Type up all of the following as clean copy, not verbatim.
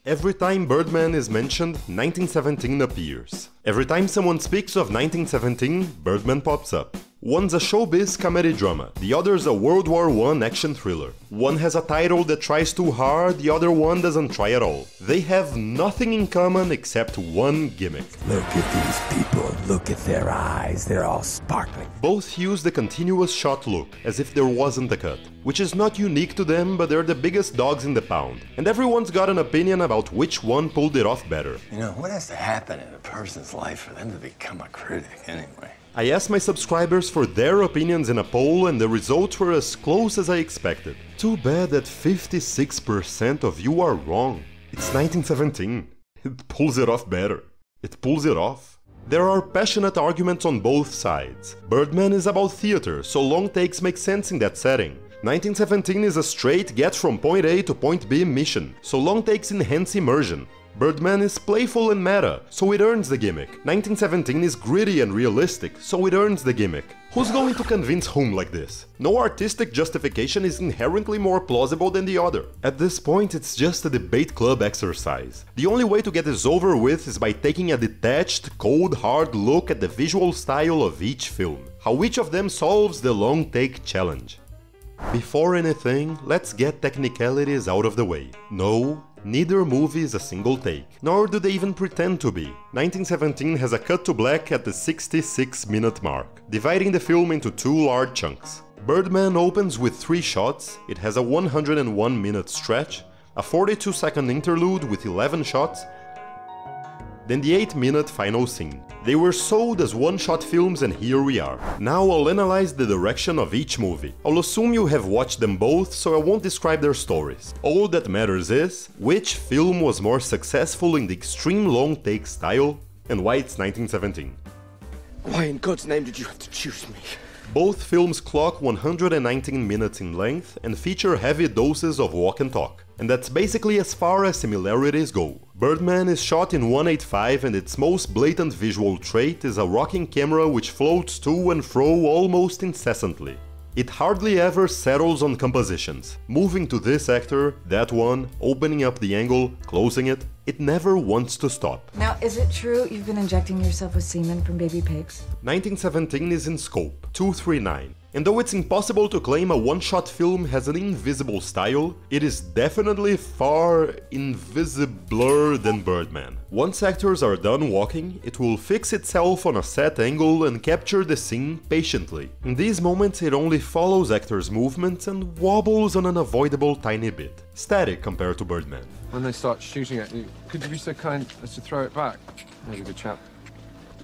Every time Birdman is mentioned, 1917 appears. Every time someone speaks of 1917, Birdman pops up. One's a showbiz comedy drama, the other's a World War I action thriller. One has a title that tries too hard, the other one doesn't try at all. They have nothing in common except one gimmick. Look at these people, look at their eyes, they're all sparkling. Both use the continuous shot look, as if there wasn't a cut. Which is not unique to them, but they're the biggest dogs in the pound. And everyone's got an opinion about which one pulled it off better. You know, what has to happen in a person's life for them to become a critic, anyway? I asked my subscribers for their opinions in a poll and the results were as close as I expected. Too bad that 56% of you are wrong. It's 1917. It pulls it off better. It pulls it off. There are passionate arguments on both sides. Birdman is about theater, so long takes make sense in that setting. 1917 is a straight get from point A to point B mission, so long takes enhance immersion. Birdman is playful and meta, so it earns the gimmick. 1917 is gritty and realistic, so it earns the gimmick. Who's going to convince whom like this? No artistic justification is inherently more plausible than the other. At this point, it's just a debate club exercise. The only way to get this over with is by taking a detached, cold, hard look at the visual style of each film. How each of them solves the long take challenge. Before anything, let's get technicalities out of the way. No, neither movie is a single take, nor do they even pretend to be. 1917 has a cut to black at the 66-minute mark, dividing the film into two large chunks. Birdman opens with 3 shots, it has a 101-minute stretch, a 42-second interlude with 11 shots, then the 8-minute final scene. They were sold as one-shot films and here we are. Now I'll analyze the direction of each movie. I'll assume you have watched them both, so I won't describe their stories. All that matters is, which film was more successful in the extreme long take style, and why it's 1917. Why in God's name did you have to choose me? Both films clock 119 minutes in length and feature heavy doses of walk and talk. And that's basically as far as similarities go. Birdman is shot in 1.8.5 and its most blatant visual trait is a rocking camera which floats to and fro almost incessantly. It hardly ever settles on compositions, moving to this actor, that one, opening up the angle, closing it. It never wants to stop. Now, is it true you've been injecting yourself with semen from baby pigs? 1917 is in scope, 239. And though it's impossible to claim a one-shot film has an invisible style, it is definitely far invisibler than Birdman. Once actors are done walking, it will fix itself on a set angle and capture the scene patiently. In these moments it only follows actors' movements and wobbles on an avoidable tiny bit. Static compared to Birdman. When they start shooting at you, could you be so kind as to throw it back? There's a good chap.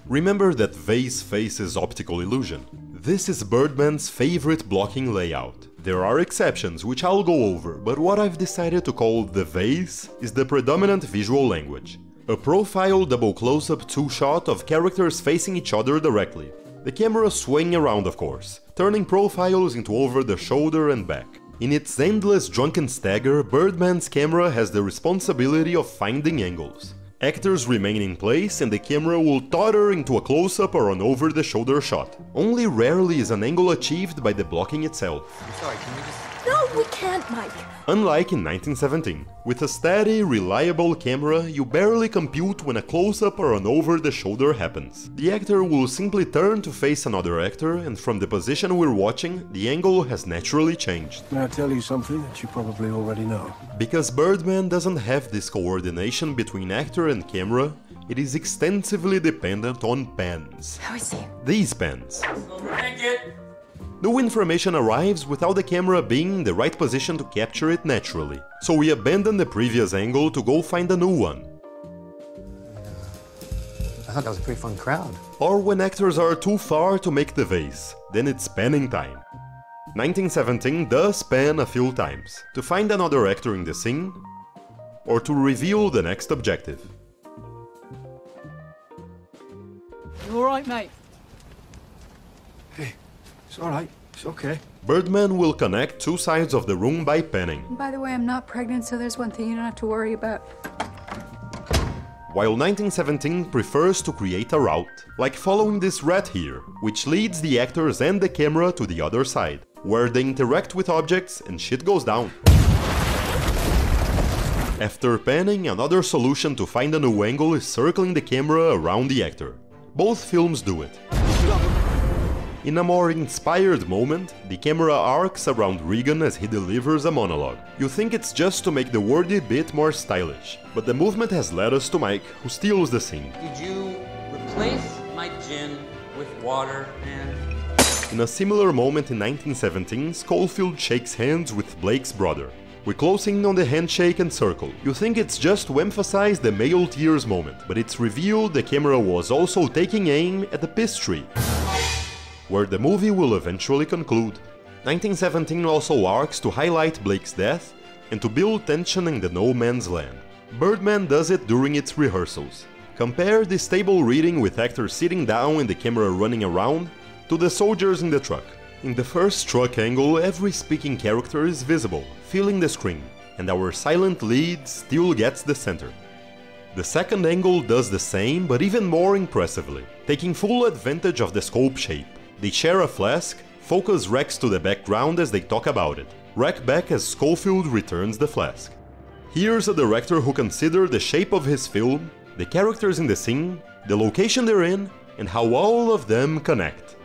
Remember that vase face is optical illusion. This is Birdman's favorite blocking layout. There are exceptions, which I'll go over, but what I've decided to call the vase is the predominant visual language. A profile double close-up two-shot of characters facing each other directly. The camera swaying around, of course, turning profiles into over the shoulder and back. In its endless drunken stagger, Birdman's camera has the responsibility of finding angles. Actors remain in place and the camera will totter into a close-up or an over-the-shoulder shot. Only rarely is an angle achieved by the blocking itself. Sorry, can we just... No, we can't, Mike. Unlike in 1917, with a steady, reliable camera, you barely compute when a close-up or an over-the-shoulder happens. The actor will simply turn to face another actor, and from the position we're watching, the angle has naturally changed. May I tell you something that you probably already know? Because Birdman doesn't have this coordination between actor and camera, it is extensively dependent on pans. How is he? These pans. New information arrives without the camera being in the right position to capture it naturally, so we abandon the previous angle to go find a new one. I thought that was a pretty fun crowd. Or when actors are too far to make the vase, then it's panning time. 1917 does pan a few times, to find another actor in the scene, or to reveal the next objective. You alright, mate? Hey, it's alright, it's okay. Birdman will connect two sides of the room by panning. By the way, I'm not pregnant, so there's one thing you don't have to worry about. While 1917 prefers to create a route, like following this rat here, which leads the actors and the camera to the other side, where they interact with objects and shit goes down. After panning, another solution to find a new angle is circling the camera around the actor. Both films do it. In a more inspired moment, the camera arcs around Regan as he delivers a monologue. You think it's just to make the wordy bit more stylish, but the movement has led us to Mike, who steals the scene. Did you replace my gin with water and... In a similar moment in 1917, Schofield shakes hands with Blake's brother. We close in on the handshake and circle. You think it's just to emphasize the male tears moment, but it's revealed the camera was also taking aim at the piss tree, where the movie will eventually conclude. 1917 also arcs to highlight Blake's death and to build tension in the no man's land. Birdman does it during its rehearsals. Compare this table reading with actors sitting down and the camera running around to the soldiers in the truck. In the first truck angle, every speaking character is visible, filling the screen, and our silent lead still gets the center. The second angle does the same, but even more impressively, taking full advantage of the scope shape. They share a flask, focus Rex to the background as they talk about it. Rec back as Schofield returns the flask. Here's a director who considered the shape of his film, the characters in the scene, the location they're in, and how all of them connect.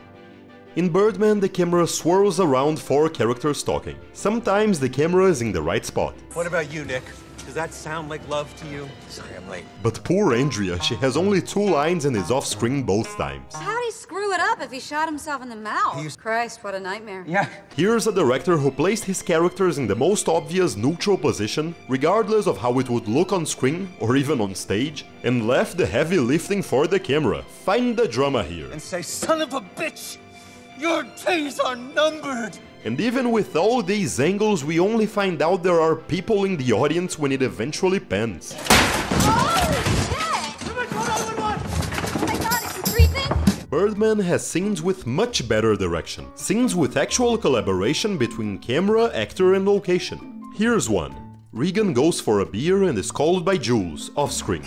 In Birdman, the camera swirls around 4 characters talking. Sometimes the camera is in the right spot. What about you, Nick? Does that sound like love to you? Sorry, I'm late. But poor Andrea, she has only 2 lines and is off-screen both times. How'd he screw it up if he shot himself in the mouth? Christ, what a nightmare. Yeah. Here's a director who placed his characters in the most obvious neutral position, regardless of how it would look on screen or even on stage, and left the heavy lifting for the camera. Find the drama here. And say, son of a bitch! Your days are numbered! And even with all these angles, we only find out there are people in the audience when it eventually pans. Birdman has scenes with much better direction. Scenes with actual collaboration between camera, actor and location. Here's one. Regan goes for a beer and is called by Jules, off-screen.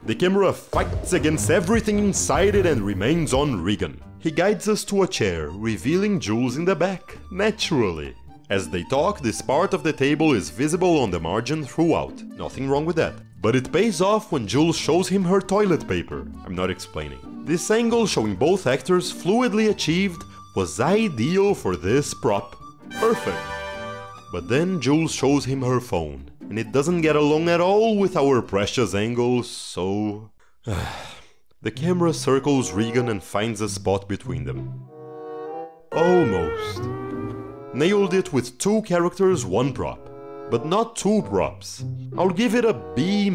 The camera fights against everything inside it and remains on Regan. He guides us to a chair, revealing Jules in the back, naturally. As they talk, this part of the table is visible on the margin throughout. Nothing wrong with that. But it pays off when Jules shows him her toilet paper. I'm not explaining. This angle showing both actors fluidly achieved was ideal for this prop. Perfect. But then Jules shows him her phone, and it doesn't get along at all with our precious angles, so... The camera circles Regan and finds a spot between them. Almost. Nailed it with 2 characters, 1 prop. But not 2 props. I'll give it a B.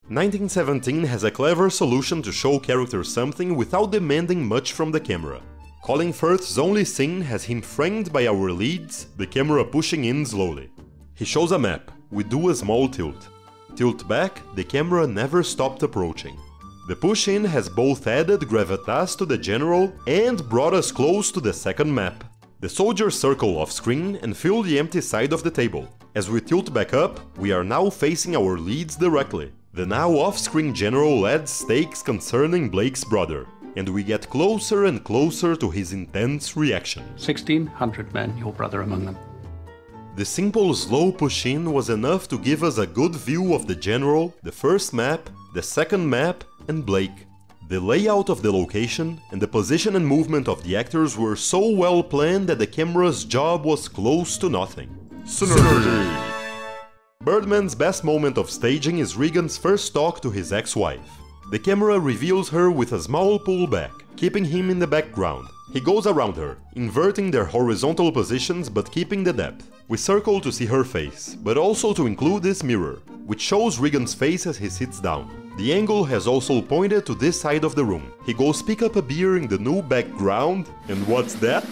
1917 has a clever solution to show characters something without demanding much from the camera. Colin Firth's only scene has him framed by our leads, the camera pushing in slowly. He shows a map, we do a small tilt. Tilt back, the camera never stopped approaching. The push-in has both added gravitas to the general and brought us close to the second map. The soldiers circle off-screen and fill the empty side of the table. As we tilt back up, we are now facing our leads directly. The now off-screen general adds stakes concerning Blake's brother, and we get closer and closer to his intense reaction. 1,600 men, your brother among them. The simple slow push-in was enough to give us a good view of the general, the first map, the second map, and Blake. The layout of the location and the position and movement of the actors were so well planned that the camera's job was close to nothing. Synergy! Birdman's best moment of staging is Regan's first talk to his ex-wife. The camera reveals her with a small pullback, keeping him in the background. He goes around her, inverting their horizontal positions but keeping the depth. We circle to see her face, but also to include this mirror, which shows Regan's face as he sits down. The angle has also pointed to this side of the room. He goes pick up a beer in the new background, and what's that?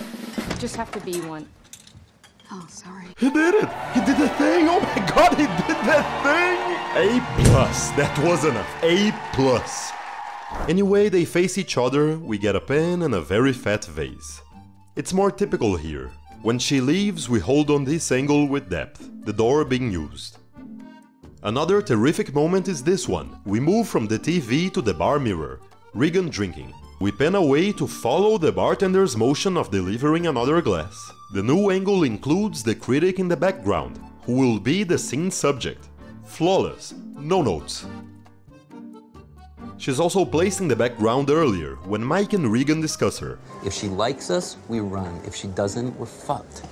Just have to be one. Oh, sorry. He did it! He did the thing! Oh my god, he did that thing! A+, that was enough. A+. Anyway, they face each other, we get a pen and a very fat vase. It's more typical here. When she leaves, we hold on this angle with depth, the door being used. Another terrific moment is this one. We move from the TV to the bar mirror, Regan drinking. We pan away to follow the bartender's motion of delivering another glass. The new angle includes the critic in the background, who will be the scene's subject. Flawless, no notes. She's also placed in the background earlier, when Mike and Regan discuss her. If she likes us, we run. If she doesn't, we're fucked.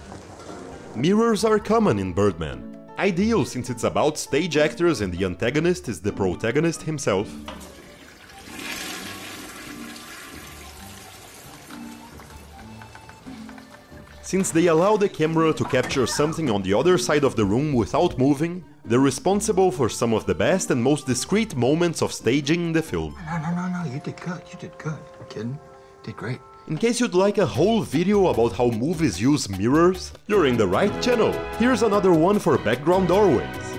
Mirrors are common in Birdman. Ideal since it's about stage actors and the antagonist is the protagonist himself. Since they allow the camera to capture something on the other side of the room without moving, they're responsible for some of the best and most discreet moments of staging in the film. No, you did good, I'm kidding. Did great. In case you'd like a whole video about how movies use mirrors, you're in the right channel. Here's another one for background doorways.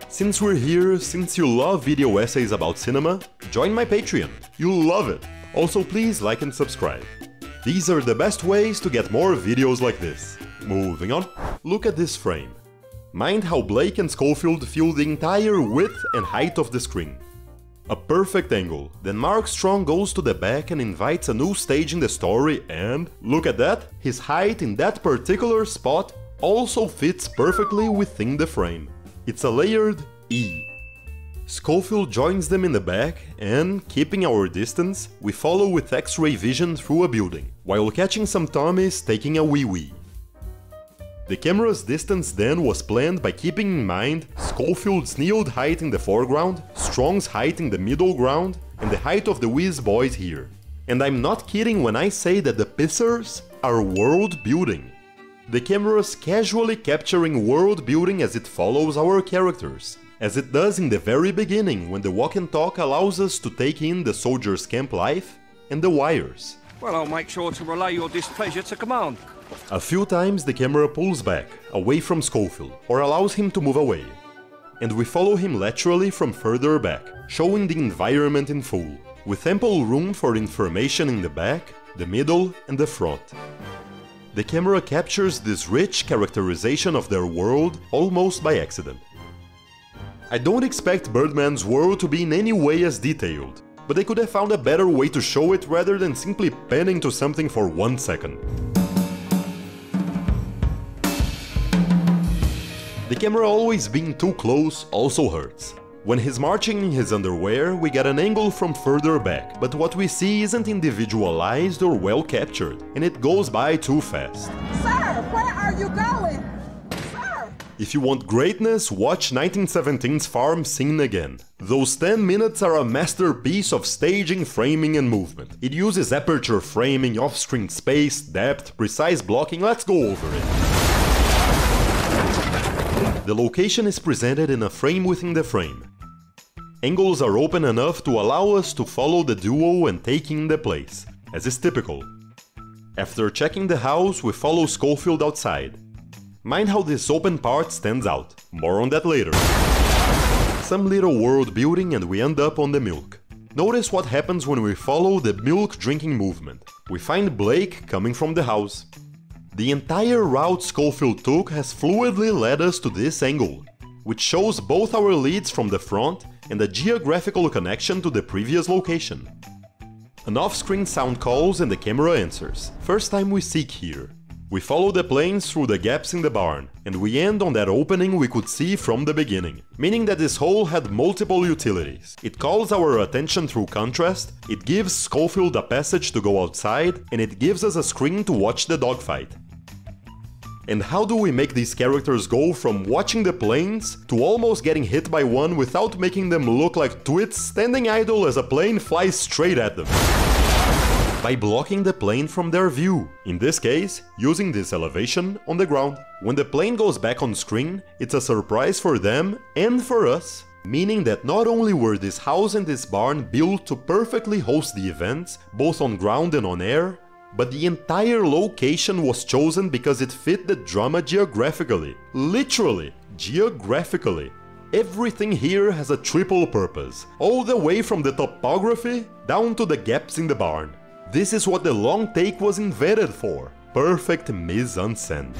Since we're here, since you love video essays about cinema, join my Patreon. You'll love it. Also please like and subscribe. These are the best ways to get more videos like this. Moving on, look at this frame. Mind how Blake and Schofield fill the entire width and height of the screen. A perfect angle, then Mark Strong goes to the back and invites a new stage in the story and, look at that, his height in that particular spot also fits perfectly within the frame. It's a layered E. Schofield joins them in the back and, keeping our distance, we follow with X-ray vision through a building, while catching some Tommies taking a wee-wee. The camera's distance then was planned by keeping in mind Schofield's kneeled height in the foreground, Strong's height in the middle ground, and the height of the Whiz boys here. And I'm not kidding when I say that the pissers are world building. The camera's casually capturing world building as it follows our characters, as it does in the very beginning when the walk and talk allows us to take in the soldiers' camp life and the wires. Well, I'll make sure to relay your displeasure to command. A few times the camera pulls back, away from Schofield, or allows him to move away. And we follow him laterally from further back, showing the environment in full, with ample room for information in the back, the middle and the front. The camera captures this rich characterization of their world almost by accident. I don't expect Birdman's world to be in any way as detailed, but they could have found a better way to show it rather than simply panning to something for 1 second. The camera always being too close also hurts. When he's marching in his underwear, we get an angle from further back, but what we see isn't individualized or well captured, and it goes by too fast. Sir, where are you going? Sir! If you want greatness, watch 1917's farm scene again. Those 10 minutes are a masterpiece of staging, framing and movement. It uses aperture framing, off-screen space, depth, precise blocking, let's go over it. The location is presented in a frame within the frame. Angles are open enough to allow us to follow the duo and take in the place, as is typical. After checking the house, we follow Schofield outside. Mind how this open part stands out, more on that later. Some little world building and we end up on the milk. Notice what happens when we follow the milk drinking movement. We find Blake coming from the house. The entire route Schofield took has fluidly led us to this angle, which shows both our leads from the front and a geographical connection to the previous location. An off-screen sound calls and the camera answers, first time we seek here. We follow the planes through the gaps in the barn, and we end on that opening we could see from the beginning, meaning that this hole had multiple utilities. It calls our attention through contrast, it gives Schofield a passage to go outside, and it gives us a screen to watch the dogfight. And how do we make these characters go from watching the planes to almost getting hit by one without making them look like twits standing idle as a plane flies straight at them? By blocking the plane from their view, in this case, using this elevation on the ground. When the plane goes back on screen, it's a surprise for them and for us, meaning that not only were this house and this barn built to perfectly host the events, both on ground and on air, but the entire location was chosen because it fit the drama geographically. Literally, geographically. Everything here has a triple purpose, all the way from the topography down to the gaps in the barn. This is what the long take was invented for. Perfect mise-en-scène.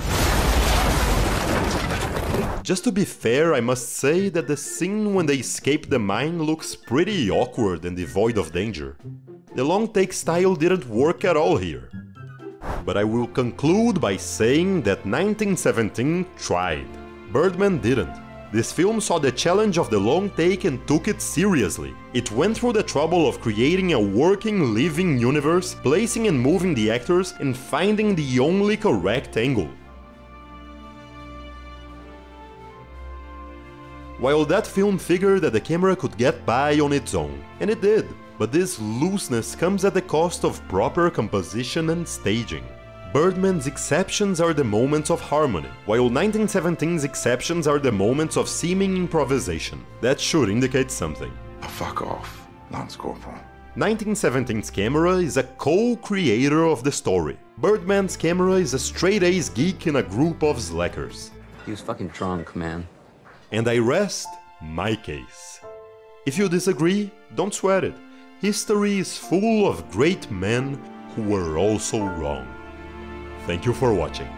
Just to be fair, I must say that the scene when they escape the mine looks pretty awkward and devoid of danger. The long take style didn't work at all here. But I will conclude by saying that 1917 tried. Birdman didn't. This film saw the challenge of the long take and took it seriously. It went through the trouble of creating a working, living universe, placing and moving the actors, and finding the only correct angle. While that film figured that the camera could get by on its own, and it did, but this looseness comes at the cost of proper composition and staging. Birdman's exceptions are the moments of harmony, while 1917's exceptions are the moments of seeming improvisation. That should indicate something. Fuck off, Lance Corporal. 1917's camera is a co-creator of the story. Birdman's camera is a straight-A's geek in a group of slackers. He was fucking drunk, man. And I rest my case. If you disagree, don't sweat it. History is full of great men who were also wrong. Thank you for watching.